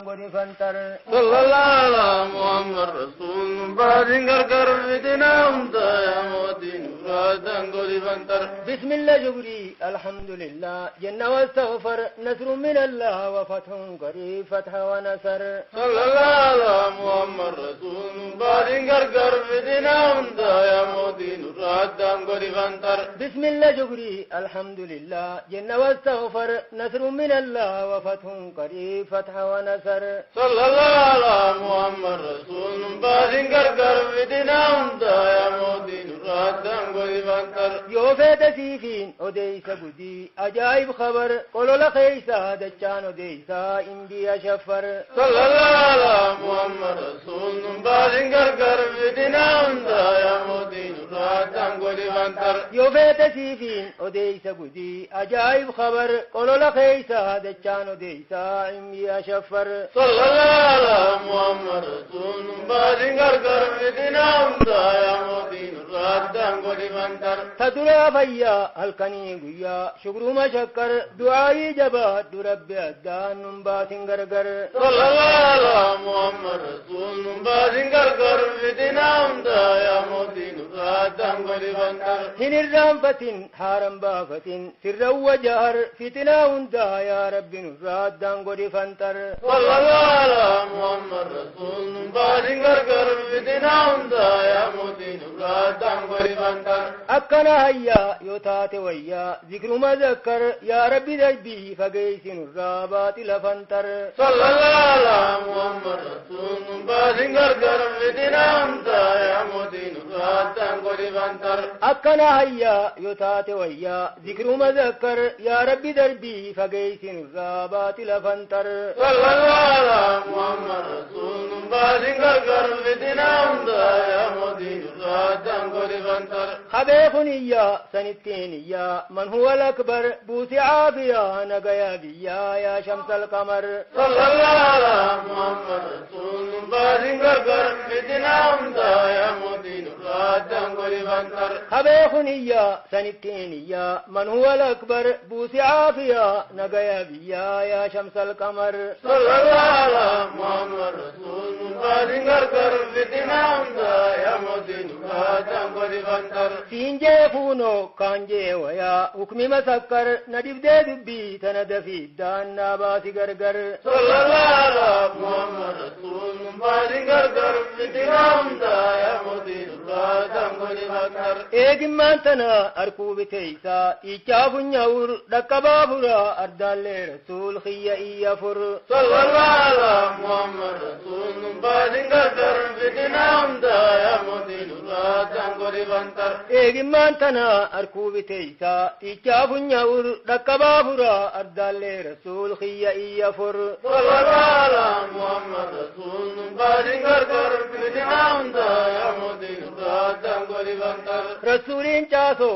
فانتر صلى الله على محمد رسول بعدين كركر فتنا أنت يا مودين بعدين قولي فانتر بسم الله جبري الحمد لله جنة واستغفر نصر من الله وفتح قريب فتح ونصر صلى الله على محمد رسول بعدين كركر فتنا أنت يا مودين بعدين قولي فانتر بسم الله جبري الحمد لله جنة واستغفر نصر من الله وفتح قريب فتح ونصر صلى الله على محمد رسول بعدين كركر فتنا أنت يا مودين بعدين قولي فانتر يوفيت سيفين أديس قدي أجايب خبر قولوا لخيسا دجان أديسا إندي أشفر صلى الله على محمد رسول بعدين كركر فتنا أنت يا مودين بعدين قولي فانتر يوفيت سيفين أديس قدي أجايب خبر قولوا لخيسا دجان أديسا إندي أشفر صلى الله على محمد رسول بعدين كركر فتنا أنت يا مودين بعدين قولي فانتر تدرى فيا هلكني قيا شكر ما شكر دعائي جبات ربي أدان نمبات غرغر صلى الله على محمد رسول بعدين كركر فتنا أنت يا مودين بعدين قولي فانتر هن الرنفة حارم بافة سر وجهر فتنا وندا يا ربي نراد دانغوري فانتر صلى الله على محمد رسول بعدين كركر فتنا أنت يا مودين بعدين قولي فانتر أكنا هيا يوتات ويا ذكر ما ذكر يا ربي ذبي فقيس الرابات لفنتر صلى الله على محمد رسول بعدين كركر فتنا أنت يا مودين بعدين قولي فانتر أكنا هيا يوتات ويا ذكر ما ذكر يا ربي ذبي فقيس الرابات لفنتر صلى الله على محمد رسول بعدين كركر فتنا أنت يا مودين بعدين قولي فانتر خبيخني يا سنتيني يا من هو الأكبر بوسي عافية نقيا بيا يا شمس القمر صلى الله على محمد رسول بعدين كركر فتنا أنت يا مودين بعدين قولي فانتر خبيخني يا سنتيني يا من هو الأكبر بوسي عافية نقيا بيا يا شمس القمر صلى الله على محمد رسول بعدين كركر فتنا أنت يا مودين بعدين قولي فانتر سينجي فونو كانجي ويا حكمي مسكر ندب دي دبي تندفي دان ناباسي غرغر صلى الله على محمد رسول بعدين كركر فتنا أنت يا مودين بعدين قولي فانتر إيجمان تنا أركوب تيسا إيجاف نيور دكبابرا أردال رسول خي إيافر صلى الله على محمد رسول بعدين كركر فتنا أنت يا مودين بعدين قولي فانتر إيجمان تنا أركوب تيسا إيجاف نيور دكبابرا أردال رسول خي إيافر صلى الله على محمد رسول بعدين كركر فتنا أنت يا مودين بعدين قولي فانتر رسولين چاسو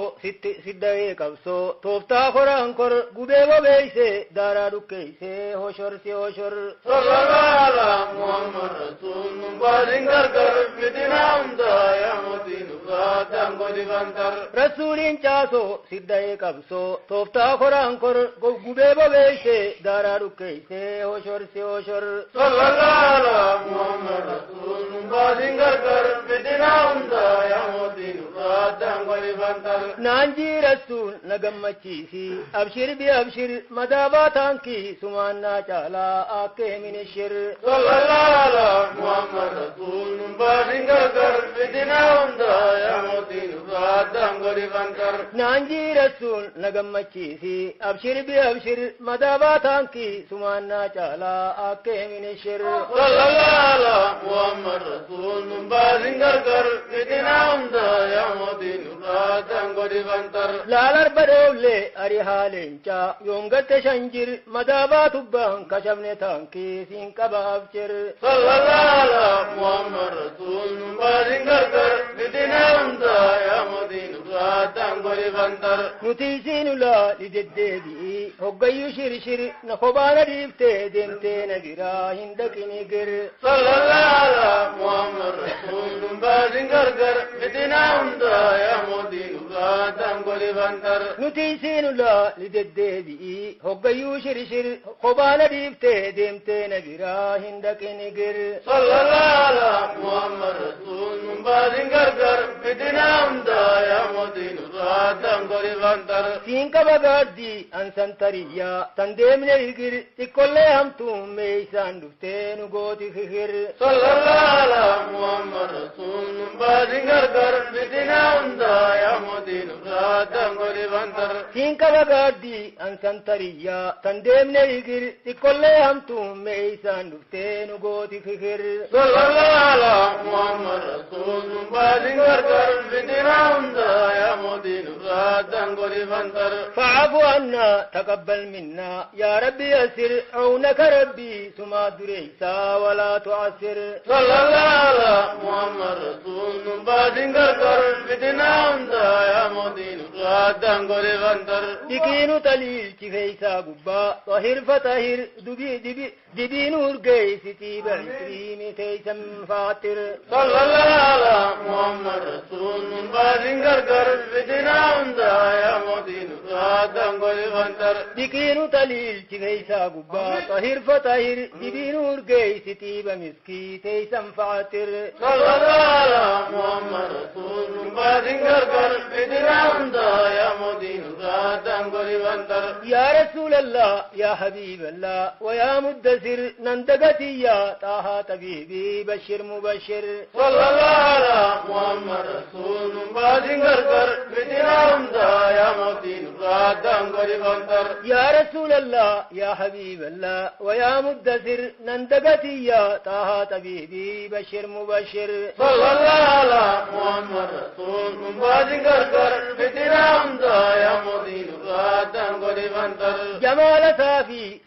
سدائے قبسو توفتا قرآن کر گبے و بیسے دارا رکیسے ہوشر سے ہوشر صلى الله على محمد رسول بعدين كركر فتنا أنت يا مودين بعدين قولي فانتر رسولين چاسو سدائے قبسو توفتا قرآن کر گبے و بیسے دارا رکیسے ہوشر سے ہوشر صلى الله على محمد رسول بعدين كركر فتنا أنت يا مودين بعدين قولي فانتر نانجي رسول نغمچيسي ابشر بأبشر مداباتان کی سمانا چالا آکے من الشر صلى الله على محمد رسول بعدين كركر فتنا أنت يا مودين بعدين قولي فانتر نانجي رسول نغمچيسي ابشر بأبشر مداباتان کی سمانا چالا آکے من الشر صلى الله على محمد رسول بعدين كركر فتنا أنت يا مودين بعدين قولي فانتر لالر بدولي أري حالنچا يونغت شنجر مدابات بان كشفن تانكي سين كبابچر صلى الله على محمد رسول بعدين كركر فتنا أنت يا مودين بعدين قولي فانتر نتيسين لا لدددي هوغيو شرشر نخبان ديبتي دمتي نغرا هندك نغر صلى الله على محمد رسول بعدين كركر فتنا أنت يا مودين راتا قل فانتر نتيسين الله لددبي هقيو شرشر قبال ديبته ديمته نبرا هندك نقر صلى الله على محمد رسول من بعد قرقر فتنا امدا يا مدين راتا قل فانتر سينك بغادي أنسان تريا تندم نيقر تكل همتم ميسان دفتين قوتي خير صلى الله على محمد رسول من بعد قرقر فتنا امدا يا مدين راتا قل فانتر سينك بغادي أنسان تريا تندم نيقر تكل همتم ميسان دفتين قوتي خير صلى الله على محمد رسول من بعد قرقر فتنا امدا يا مدين راتا قل فانتر فاعف عنا تقبل منا يا ربي يسر عونك ربي ثم دريسا ولا تعسر صلى الله على محمد رسول من بعد قرقر فتنا امدا يا مدين راتا قل فانتر دكين تليل كفيسا قبا طهر فتهر دبي نور قيس تيب الكريم تيسم فاتر صلى الله على محمد رسول من بعد قرقر فتنا امدا يا مدين راتا قل فانتر دكين تليل كفيسا قبا طهر فتهر دبي نور قيس تيب مسكي تيسم فاتر صلى الله على محمد رسول من بعد قرقر فتنا امدا يا مدين راتا قل فانتر يا رسول الله يا حبيب الله ويا مدثر نندقتي يا طه طبيبي بشر مبشر صلى الله على محمد رسول من بعد قرقر فتنا امدا يا مدين راتا قل فانتر يا رسول الله يا حبيب الله ويا مدثر نندقتي يا طه طبيبي بشر مبشر صلى الله على محمد رسول من بعد قرقر فتنا امدا يا مدين راتا قل فانتر جمال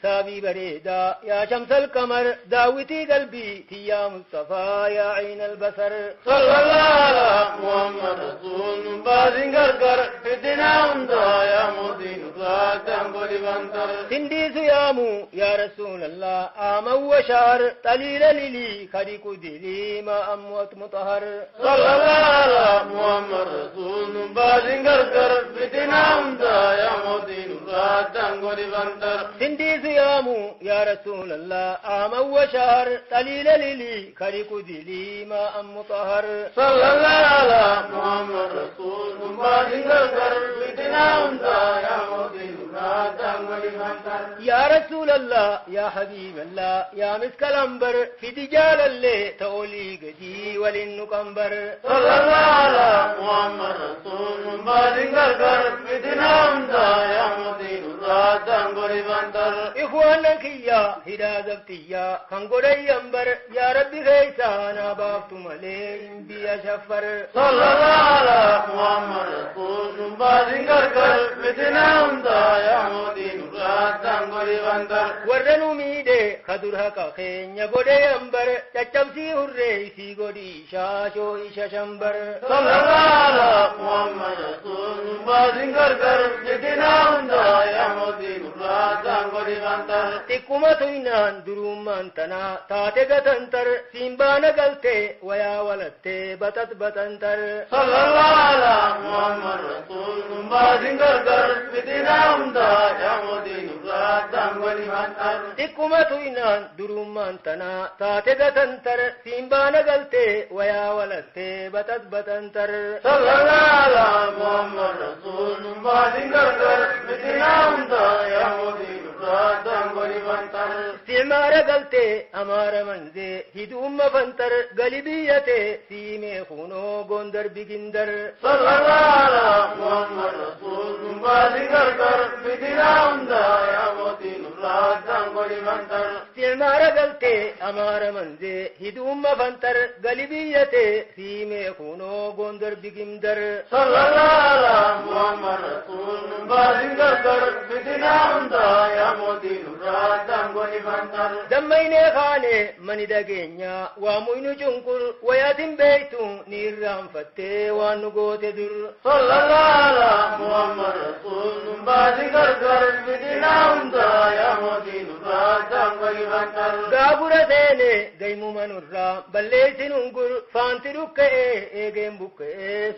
صافي بريدا يا شمس القمر داوتي قلبي يا مصطفى يا عين البصر صلى الله على محمد رسول من بعد قرقر فتنا امدا يا مدين راتا قل فانتر سندي سيامو يا رسول الله آم وشهر طليل للي خريق دلي ما أموت مطهر صلى الله على محمد رسول من بعد قرقر فتنا امدا يا مدين راتا قل فانتر سندي سيامو يا رسول الله آم وشهر طليل للي خريق دلي ما أم مطهر صلى الله على محمد رسول من بعد قرقر فتنا امدا يا مدين راتا قل فانتر يا رسول الله يا حبيب الله يا مسك الأنبر في دجال اللي تولي قدي وللنقنبر صلى الله على محمد رسول من بعد قرقر فتنا امدا يا مدين راتا قل فانتر إخوانك يا هدا زبتيا خنقري ينبر يا ربي غيسانا بافتم عليهم بيا شفر صلى الله على محمد رسول من بعد قرقر فتنا امدا يا مدين راتا قل فانتر ورنو ميدي خدرها كخين يقودي ينبر تچمسي هرئيسي قودي شاشو إيشا شنبر صلى الله على محمد رسول من بعد قرقر فتنا امدا يا مدين راتا قل فانتر تكما توينان درومان تنا تاتي قتنتر سيمبانا قلتي ويا ولدتي بتنتر صلى الله على محمد رسول من بعد قرقر فتنا امدا يا مدين راتا قل فانتر تكما توينان درومان تنا تاتي قتنتر سيمبانا قلتي ويا ولدتي بتنتر صلى الله على محمد رسول من بعد قرقر فتنا امدا يا مدين راتا قل فانتر استعمار قلتي أمار منزي هدوم فانتر قلبيته سيمي خونو قندر بقندر صلى الله على محمد رسول من بعد قرقر فتنا امدا يا مدين راتا قل فانتر استعمار قلتي أمار منزي هدوم فانتر قلبيته سيمي خونو قندر بقندر صلى الله على محمد رسول من بعد قرقر فتنا امدا يا يا مدين الرادم ولفنتر دميني خاني من دقينيا ومين جنكر وياتم بيتو نيران فتي وانقوت در صلى الله على محمد رسول بعد كركر بدنا وندا يا مدين الرادم ولفنتر غابر سيني قيم من الرام بليت ننقر فانترك ايجين بك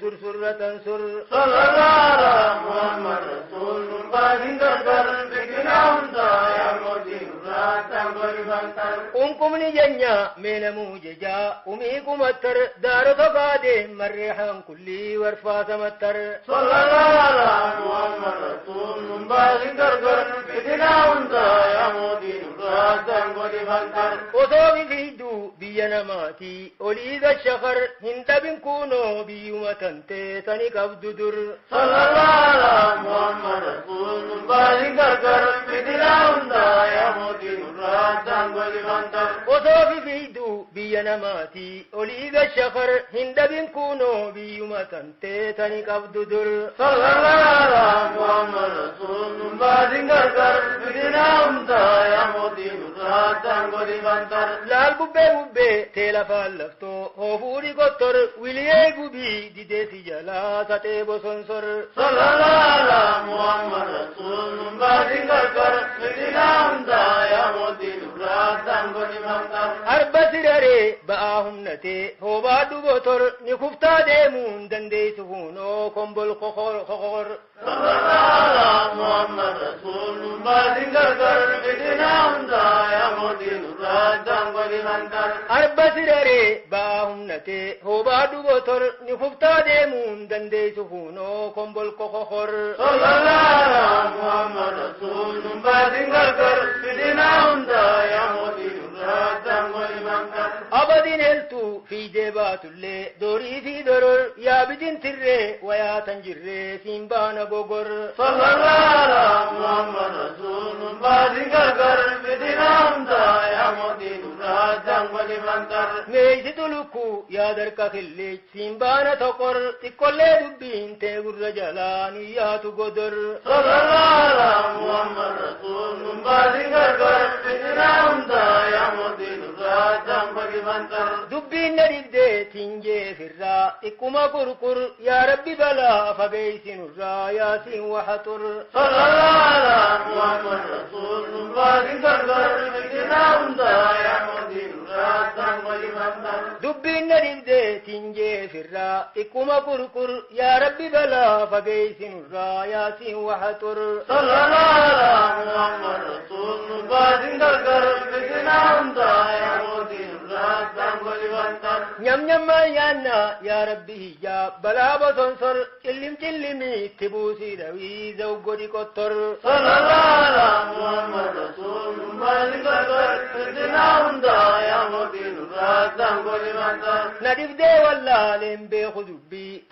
سر تنسر صلى الله على محمد رسول بعد كركر بدنا وندا يا مدين الرادم ولفنتر أمكم نجنيا من موججا أميكم التر دار تقادي مريحا كلي ورفا سمتر صلى الله على محمد رسول بعد كركر بدنا وندا يا مدين الرادم ولفنتر وصوبي في دو بينا ماتي أوليد الشخر هند بنكونو بيوم تنتي تنك أبددر صلى الله على محمد رسول بعد كركر بدنا وندا يا مدين الرادم ولفنتر وصوبي في دو بينا ماتي أوليد الشخر هند بنكونو بيوم تنتي تنك أبددر صلى الله على محمد رسول بعد كركر بدنا وندا يا مدين الرادم ولفنتر لال ببه تيلا فالفتو هوفوري قطر ويليه ببي ديدي جلا ساتي بسنسر صلى الله على محمد رسول بعد كركر بدنا وندا يا مدين الرادم ولفنتر أربع سرري بآهم نتي هو بادو بطر نكفتا ديمون دندي سهونو كمبل خخور صلى الله على محمد رسول بعد كركر بدنا وندا يا مدين الرادم ولفنتر أربع سرري بآهم نتي هو بادو بطر نكفتا ديمون دندي سهونو كمبل خخور صلى الله على محمد رسول بعد كركر بدنا وندا يا مدين الرادم ولفنتر أبدين هلتو في جيبات اللي دوري في درر يا بدين تري ويا تنجري سيمبان غوغر صلى الله على محمد رسول بعد كركر بدنا وندا يا مدين الرادم ولفنتر ميت تلوكو يا درك خلي سيمبان تقر تقول دبين تغر رجلان يا تغدر صلى الله على محمد رسول بعد كركر بدنا وندا يا مدين الرادم ولفنتر دبين ندي تنجي فرا إكما كركر يا ربي بلا فبيسن الرا ياسين وحطر صلى الله على محمد رسول بعد كركر بدنا وندا يا مدين الرادم ولفنتر دبين ندي تنجي فرا إكما كركر يا ربي بلا فبيسن الرا ياسين وحطر صلى الله على محمد رسول بعد كركر بدنا وندا يا مدين الرادم ولفنتر نم يانا يا ربي يا بلا بصنصر كلمي تبوسي دوي زوجي كتر صلى الله على محمد رسول بعد كركر بدنا وندا يا مدين الرادم ولفنتر ندف دي ولا لم بخذبي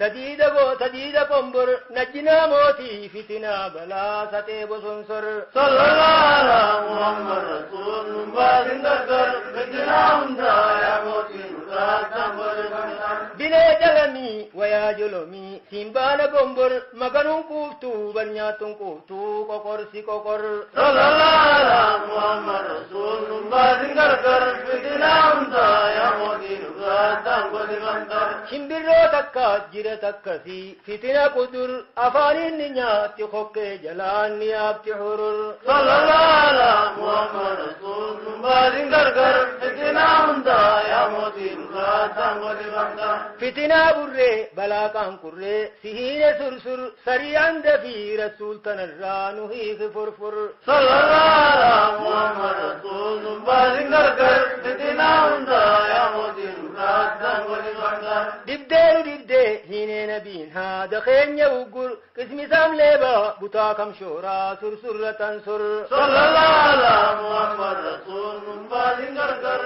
تديد قنبر نجنا موتي فتنا بلا ستي بصنصر صلى الله على محمد رسول بعد كركر بدنا وندا يا مدين الرادم ولفنتر بلا جلمي ويا جلمي سيمبان قنبر مكانون كوفتو برنياتون كوفتو كوكرسي كوكر صلى الله على محمد رسول بعد كركر بدنا وندا يا مدين الرادم ولفنتر شمبرو تكا جيرة تكسي فتنا قدر أفانين نياتي خوكي جلان نيابتي حرر صلى الله على محمد رسول بعد كركر بدنا وندا يا مدين الرادم ولفنتر فتنا بري بلا كان كري سهين سرسر سريعا دفي رسول تنرانو هيك فرفر صلى الله على محمد رسول بعد كركر بدنا وندا يا مدين الرادم ولفنتر دبدي هين نبين هذا خين يوقر قسم سام ليبا بتا كم شورا سرسر تنسر صلى الله على محمد رسول بعد كركر